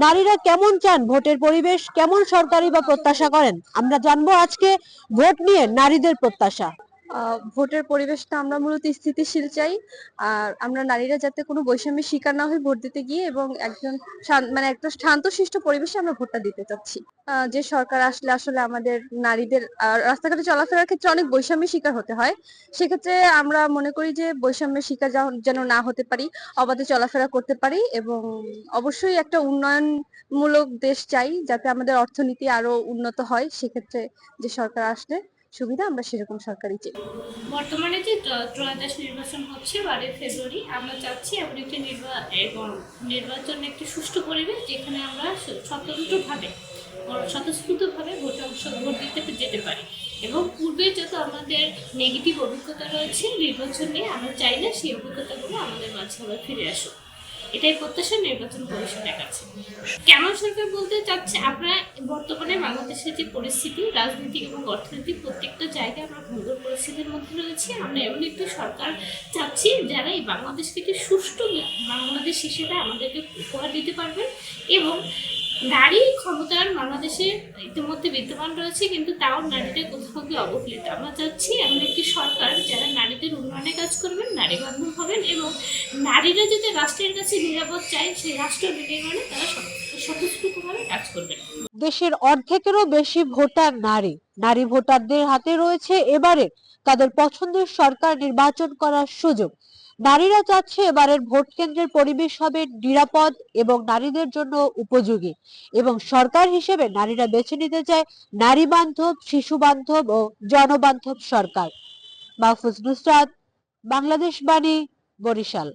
নারীরা কেমন চান, ভোটের পরিবেশ কেমন, সরকারি বা প্রত্যাশা করেন, আমরা জানবো আজকে ভোট নিয়ে নারীদের প্রত্যাশা। ভোটের পরিবেশটা আমরা মূলত স্থিতিশীল চাই। আর আমরা নারীরা যাতে কোনো বৈষম্যের শিকার না হই ভোট দিতে গিয়ে, এবং একজন মানে একটা শান্তশিষ্ট পরিবেশে আমরা ভোটটা দিতে চাচ্ছি। যে সরকার আসলে আসলে আমাদের নারীদের রাস্তাঘাটে চলাফেরার ক্ষেত্রে অনেক বৈষম্যের শিকার হতে হয়। সেক্ষেত্রে আমরা মনে করি যে বৈষম্যের শিকার যেন না হতে পারি, অবাধে চলাফেরা করতে পারি, এবং অবশ্যই একটা উন্নয়নমূলক দেশ চাই যাতে আমাদের অর্থনীতি আরো উন্নত হয়। সেক্ষেত্রে যে সরকার আসলে সুবিধা, আমরা সেরকম সরকারই চাই। বর্তমানে যে ত্রয়োদশ নির্বাচন হচ্ছে 12 ফেব্রুয়ারি, আমরা চাচ্ছি এমন একটি নির্বাচন একটি সুষ্ঠু পরিবেশ যেখানে আমরা স্বতঃস্ফূর্তভাবে ভোট দিতে যেতে পারি। এবং পূর্বে যত আমাদের নেগেটিভ অভিজ্ঞতা রয়েছে নির্বাচন নিয়ে, আমরা চাই না সেই অভিজ্ঞতাগুলো আমাদের মাঝে আবার ফিরে আসুক। এটাই প্রত্যাশা নির্বাচন কমিশনের কাছে। কেমন সরকার বলতে চাচ্ছে, আমরা বর্তমানে বাংলাদেশের যে পরিস্থিতি, রাজনৈতিক এবং অর্থনৈতিক প্রত্যেকটা জায়গায় আমরা ভঙ্গুর পরিস্থিতির মধ্যে রয়েছি। আমরা এমন একটি সরকার চাচ্ছি যারা এই বাংলাদেশকে একটি সুষ্ঠু বাংলাদেশ হিসেবে আমাদেরকে উপহার দিতে পারবেন। এবং নারী ক্ষমতার বাংলাদেশে ইতিমধ্যে বিদ্যমান রয়েছে, কিন্তু তাও নারীদের কোথাও গিয়ে অবহেলিত। আমরা চাচ্ছি এমন একটি সরকার যারা নারীদের উন্নয়নে কাজ করবেন, নারী বান্ধব হবেন, এবং নারীরা যদি রাষ্ট্রের কাছে নিরাপদ চায়, সেই রাষ্ট্র নির্মাণে তারা স্বতঃস্ফূর্তভাবে কাজ করবেন। দেশের অর্ধেকেরও বেশি ভোটার নারী। নারী ভোটারদের হাতে রয়েছে এবারে তাদের পছন্দের সরকার নির্বাচন করার সুযোগ। নারীরা চাচ্ছে এবারের ভোট কেন্দ্রের পরিবেশ হবে নিরাপদ এবং নারীদের জন্য উপযোগী, এবং সরকার হিসেবে নারীরা বেছে নিতে চায় নারী বান্ধব, শিশু বান্ধব ও জনবান্ধব সরকার। মাহফুজ নুসরাত, বাংলাদেশ বাণী, বরিশাল।